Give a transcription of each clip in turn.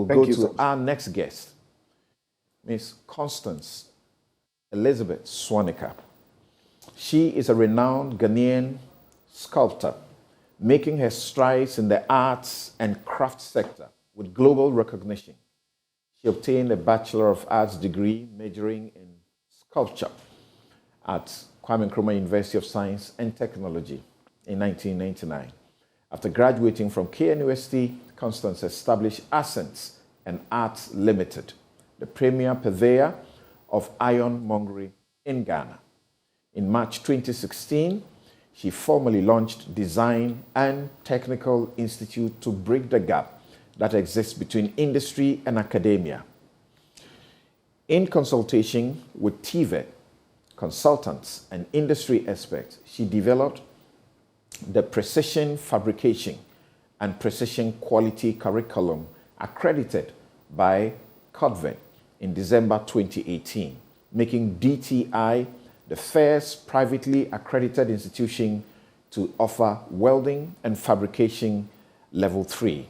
we'll go to our next guest, Miss Constance Elizabeth Swaniker. She is a renowned Ghanaian sculptor, making her strides in the arts and crafts sector with global recognition. She obtained a Bachelor of Arts degree majoring in sculpture at Kwame Nkrumah University of Science and Technology in 1999. After graduating from KNUST, Constance established Ascents and Arts Limited, the premier purveyor of ironmongery in Ghana. In March 2016, she formally launched Design and Technical Institute to bridge the gap that exists between industry and academia. In consultation with TVET, consultants and industry experts, she developed the Precision Fabrication and Precision Quality Curriculum accredited by CODVET in December 2018, making DTI the first privately accredited institution to offer welding and fabrication level 3.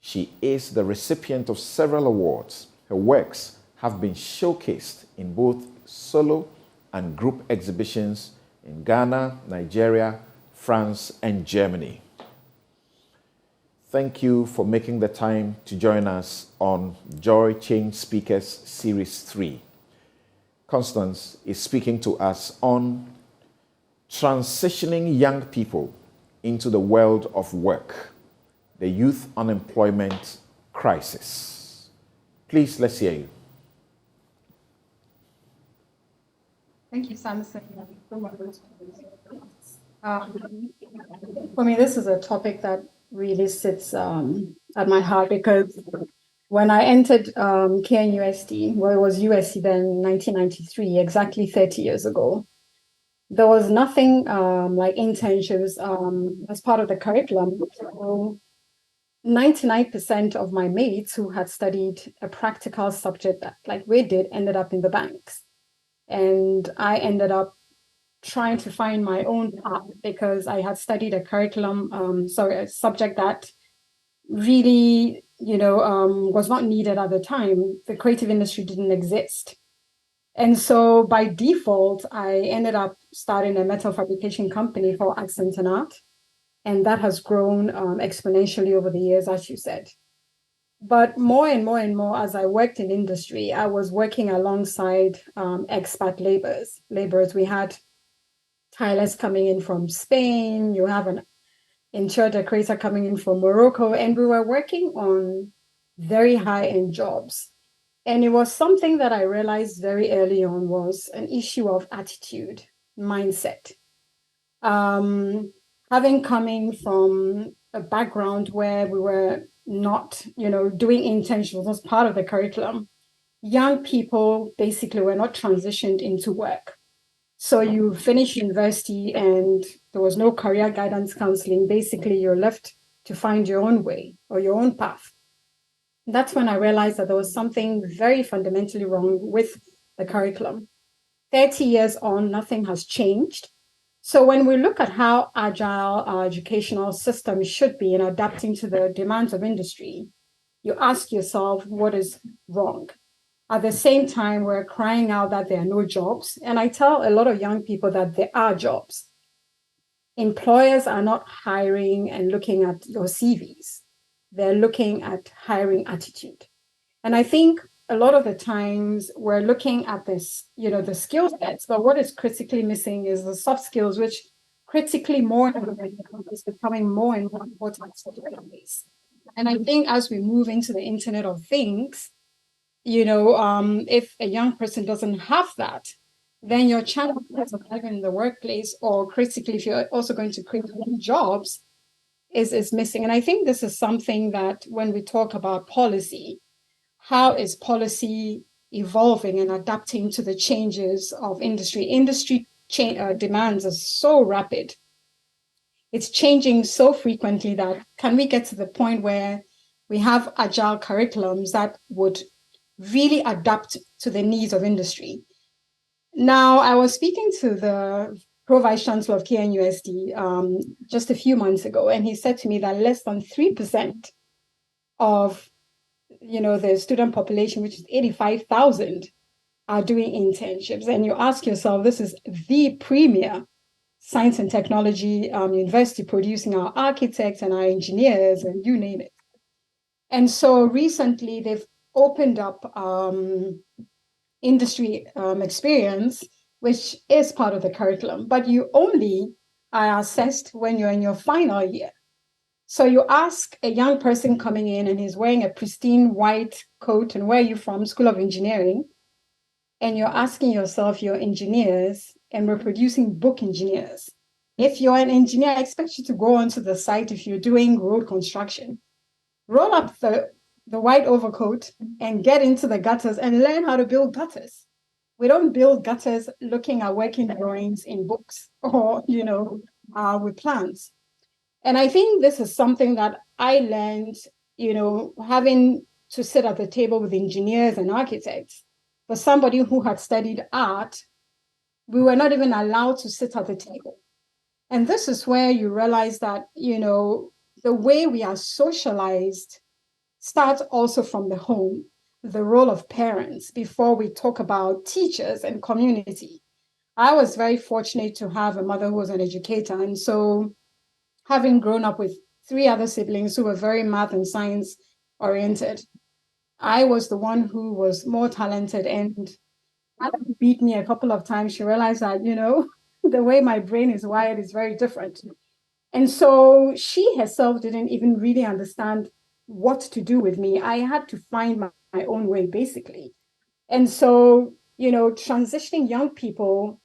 She is the recipient of several awards. Her works have been showcased in both solo and group exhibitions in Ghana, Nigeria, France, and Germany. Thank you for making the time to join us on Joy Change Speakers Series 3. Constance is speaking to us on transitioning young people into the world of work, the youth unemployment crisis. Please, let's hear you. Thank you, Samson. For me, this is a topic that really sits at my heart, because when I entered KNUST, well, it was USC then in 1993, exactly 30 years ago, there was nothing like internships as part of the curriculum. So 99% of my mates who had studied a practical subject that, like we did, ended up in the banks. And I ended up trying to find my own path because I had studied a subject that really, was not needed at the time. The creative industry didn't exist. And so by default, I ended up starting a metal fabrication company for Accent and Art. And that has grown exponentially over the years, as you said. But more and more, as I worked in industry, I was working alongside expat laborers. We had tilers coming in from Spain. You have an interior decorator coming in from Morocco, and we were working on very high-end jobs. And it was something that I realized very early on was an issue of attitude, mindset. Having coming from a background where we were not, doing internships was part of the curriculum, young people basically were not transitioned into work. So you finish university and there was no career guidance counseling. Basically, you're left to find your own way or your own path. That's when I realized that there was something very fundamentally wrong with the curriculum. 30 years on, nothing has changed. So when we look at how agile our educational system should be in adapting to the demands of industry, you ask yourself, what is wrong? At the same time, we're crying out that there are no jobs. And I tell a lot of young people that there are jobs. Employers are not hiring and looking at your CVs. They're looking at hiring attitude. And I think a lot of the times we're looking at this, the skill sets, but what is critically missing is the soft skills, which critically more is becoming more and more important. And I think as we move into the Internet of Things, if a young person doesn't have that, then your chance of surviving in the workplace, or critically, if you're also going to create jobs, is missing. And I think this is something that when we talk about policy, how is policy evolving and adapting to the changes of industry? Industry demands are so rapid. It's changing so frequently that can we get to the point where we have agile curriculums that would really adapt to the needs of industry? Now, I was speaking to the Pro-Vice Chancellor of KNUST just a few months ago, and he said to me that less than 3% of the student population, which is 85,000, are doing internships. And you ask yourself, this is the premier science and technology university producing our architects and our engineers and you name it. And so recently they've opened up industry experience, which is part of the curriculum, but you only are assessed when you're in your final year. So you ask a young person coming in and he's wearing a pristine white coat, and where are you from? School of Engineering. And you're asking yourself, you're engineers, and we're producing book engineers. If you're an engineer, I expect you to go onto the site if you're doing road construction. Roll up the white overcoat and get into the gutters and learn how to build gutters. We don't build gutters looking at working drawings in books or, with plans. And I think this is something that I learned, having to sit at the table with engineers and architects. For somebody who had studied art, we were not even allowed to sit at the table. And this is where you realize that, the way we are socialized starts also from the home, the role of parents, before we talk about teachers and community. I was very fortunate to have a mother who was an educator. And so having grown up with three other siblings who were very math and science oriented, I was the one who was more talented, and beat me a couple of times. She realized that, the way my brain is wired is very different. And so she herself didn't even really understand what to do with me. I had to find my own way, basically. And so, transitioning young people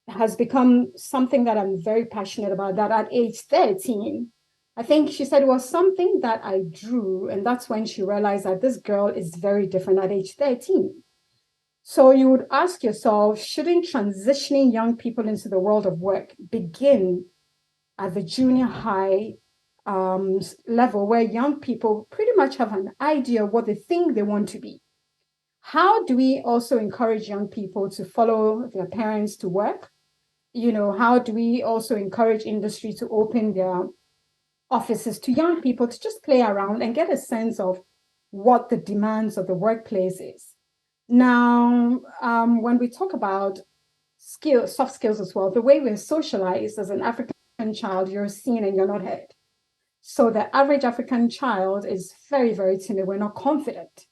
has become something that I'm very passionate about. That at age 13, I think she said it was something that I drew. And that's when she realized that this girl is very different at age 13. So you would ask yourself, shouldn't transitioning young people into the world of work begin at the junior high level, where young people pretty much have an idea of what they think they want to be? How do we also encourage young people to follow their parents to work? How do we also encourage industry to open their offices to young people to just play around and get a sense of what the demands of the workplace is? Now, when we talk about skills, soft skills as well, the way we're socialized as an African child, you're seen and you're not heard. So the average African child is very, very timid. We're not confident.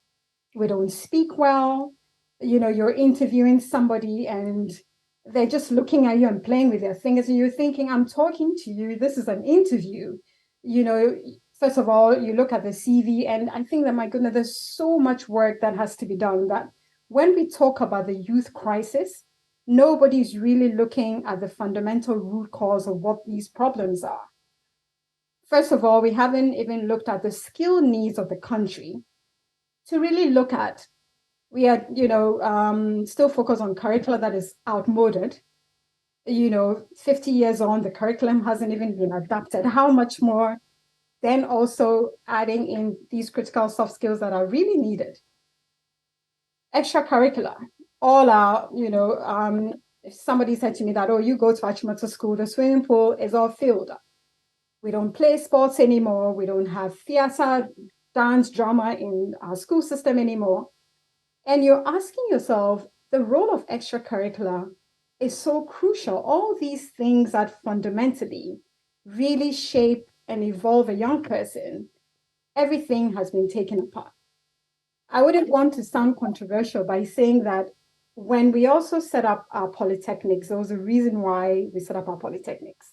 We don't speak well. You're interviewing somebody and they're just looking at you and playing with their fingers, and you're thinking, I'm talking to you. This is an interview. First of all, you look at the CV, and I think that, my goodness, there's so much work that has to be done, that when we talk about the youth crisis, nobody's really looking at the fundamental root cause of what these problems are. First of all, we haven't even looked at the skill needs of the country to really look at. We are, still focused on curricula that is outmoded. 50 years on, the curriculum hasn't even been adapted. How much more then also adding in these critical soft skills that are really needed? Extracurricular, all our, if somebody said to me that, oh, you go to Achimota school, the swimming pool is all filled up. We don't play sports anymore. We don't have theater, dance, drama in our school system anymore. And you're asking yourself, the role of extracurricular is so crucial. All these things that fundamentally really shape and evolve a young person, everything has been taken apart. I wouldn't want to sound controversial by saying that when we also set up our polytechnics, there was a reason why we set up our polytechnics.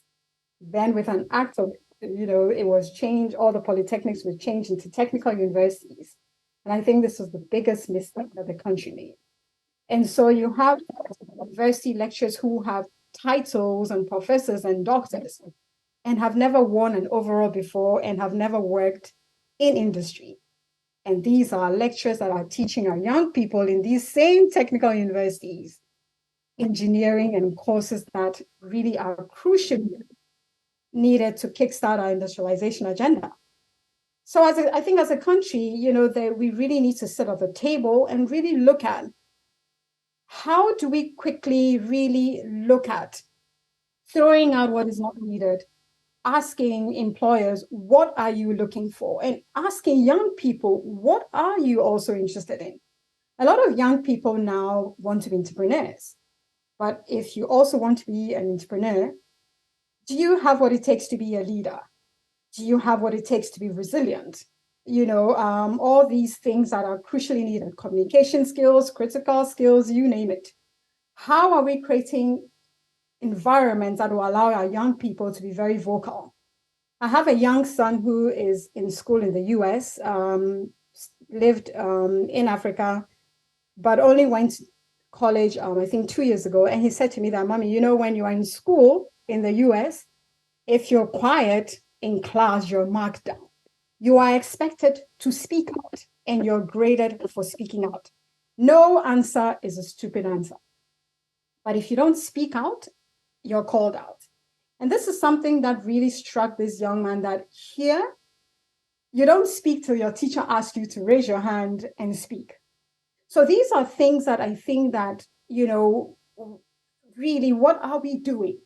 Then with an act of, it was changed, all the polytechnics were changed into technical universities. And I think this was the biggest mistake that the country made. And so you have university lecturers who have titles and professors and doctors and have never worn an overall before and have never worked in industry. And these are lecturers that are teaching our young people in these same technical universities engineering and courses that really are crucial needed to kickstart our industrialization agenda. So I think as a country, that we really need to sit at the table and really look at how do we quickly really look at throwing out what is not needed asking employers, what are you looking for? And asking young people, what are you also interested in? A lot of young people now want to be entrepreneurs. But if you also want to be an entrepreneur, do you have what it takes to be a leader? Do you have what it takes to be resilient? All these things that are crucially needed, communication skills, critical skills, you name it. How are we creating environments that will allow our young people to be very vocal? I have a young son who is in school in the US, lived in Africa, but only went to college, I think 2 years ago. And he said to me that, Mommy, when you are in school in the US, if you're quiet in class, you're marked down. You are expected to speak out, and you're graded for speaking out. No answer is a stupid answer. But if you don't speak out, you're called out. And this is something that really struck this young man, that here, you don't speak till your teacher asks you to raise your hand and speak. So these are things that I think that, really, what are we doing?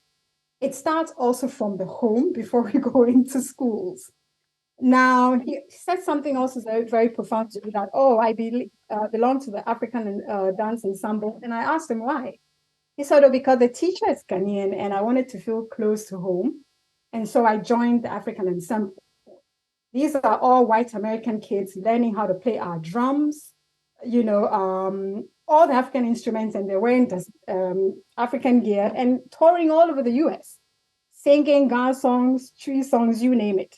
It starts also from the home before we go into schools. Now, he said something also very, very profound to me, that, I belong to the African dance ensemble. And I asked him why. He said, because the teacher is Ghanaian and I wanted to feel close to home. And so I joined the African ensemble. These are all white American kids learning how to play our drums, all the African instruments, and they're wearing African gear and touring all over the US, singing Ghana songs, tree songs, you name it.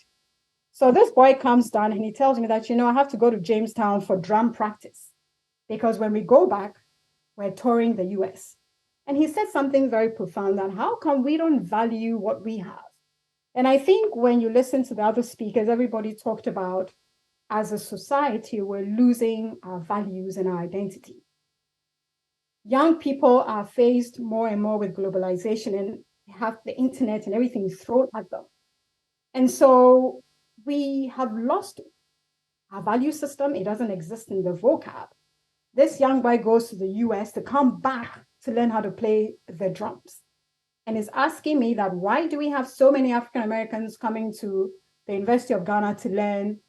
So this boy comes down and he tells me that, I have to go to Jamestown for drum practice, because when we go back, we're touring the US. And he said something very profound, that how come we don't value what we have? And I think when you listen to the other speakers, everybody talked about, as a society, we're losing our values and our identity. Young people are faced more and more with globalization and have the internet and everything thrown at them. And so we have lost our value system. It doesn't exist in the vocab. This young boy goes to the US to come back to learn how to play the drums, and is asking me that, why do we have so many African Americans coming to the University of Ghana to learn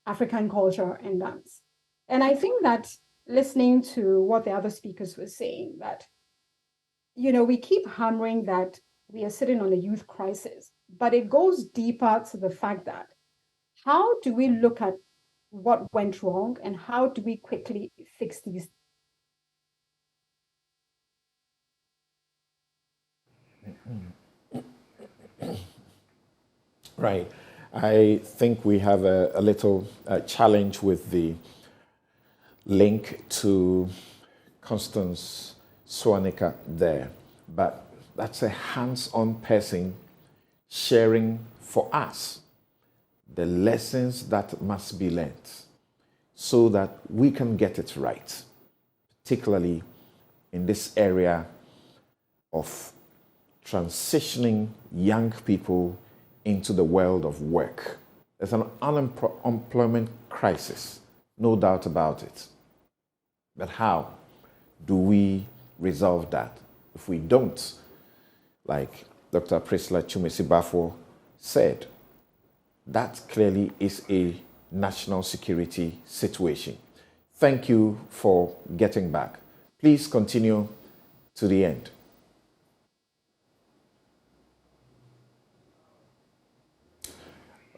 African culture and dance? And I think that, listening to what the other speakers were saying, that, we keep hammering that we are sitting on a youth crisis, but it goes deeper to the fact that, how do we look at what went wrong and how do we quickly fix these? Right. I think we have a little challenge with the link to Constance Swaniker there, but that's a hands-on person sharing for us the lessons that must be learned so that we can get it right, particularly in this area of transitioning young people into the world of work. There's an unemployment crisis, no doubt about it. But how do we resolve that? If we don't, like Dr. Priscilla Chumesi-Bafo said, that clearly is a national security situation. Thank you for getting back. Please continue to the end.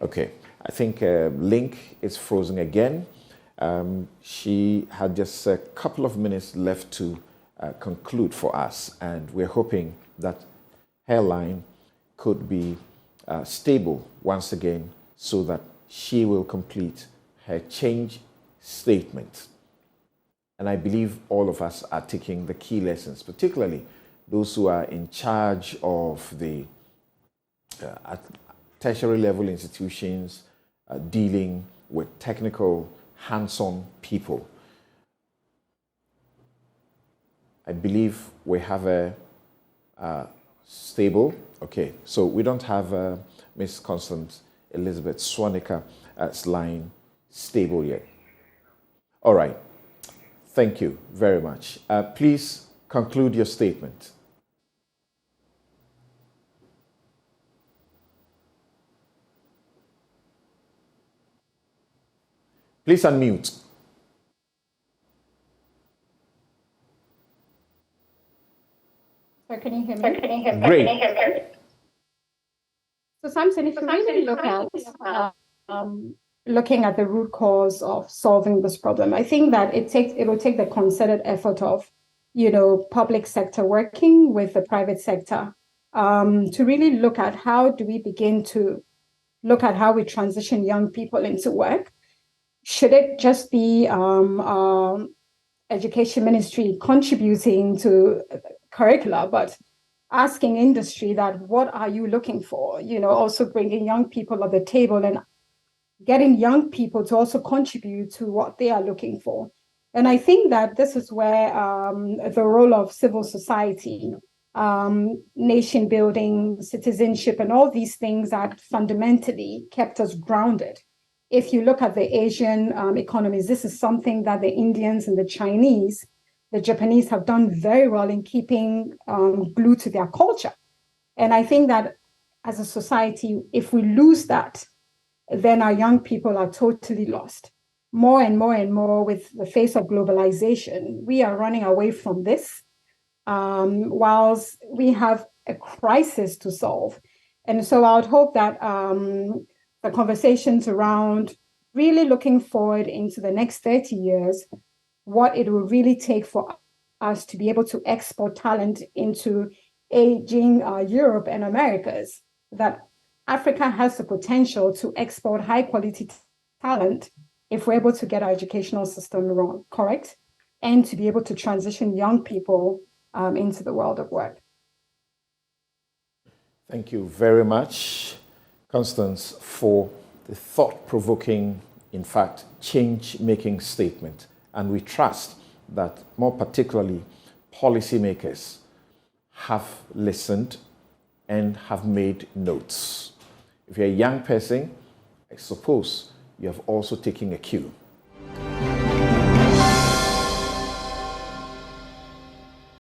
Okay, I think Link is frozen again. She had just a couple of minutes left to conclude for us, and we're hoping that her line could be stable once again so that she will complete her change statement. And I believe all of us are taking the key lessons, particularly those who are in charge of the tertiary level institutions dealing with technical, hands-on people. I believe we have a stable, okay, so we don't have Miss Constance Elizabeth Swaniker's line stable yet. All right, thank you very much. Please conclude your statement. Please unmute. So can you hear me? Great. So Samson, if you really look at looking at the root cause of solving this problem, I think that it will take the concerted effort of, public sector working with the private sector to really look at how do we begin to look at how we transition young people into work. Should it just be education ministry contributing to curricula, but asking industry that what are you looking for? Also bringing young people at the table and getting young people to also contribute to what they are looking for. And I think that this is where the role of civil society, nation building, citizenship, and all these things that fundamentally kept us grounded. If you look at the Asian economies, this is something that the Indians and the Chinese, the Japanese have done very well in keeping glued to their culture. And I think that as a society, if we lose that, then our young people are totally lost. More and more and more with the face of globalization, we are running away from this, whilst we have a crisis to solve. And so I would hope that the conversations around really looking forward into the next 30 years, what it will really take for us to be able to export talent into aging Europe and Americas, that Africa has the potential to export high quality talent if we're able to get our educational system correct, and to be able to transition young people into the world of work. Thank you very much, Constance, for the thought-provoking, in fact, change-making statement. And we trust that more particularly policymakers have listened and have made notes. If you're a young person, I suppose you have also taken a cue.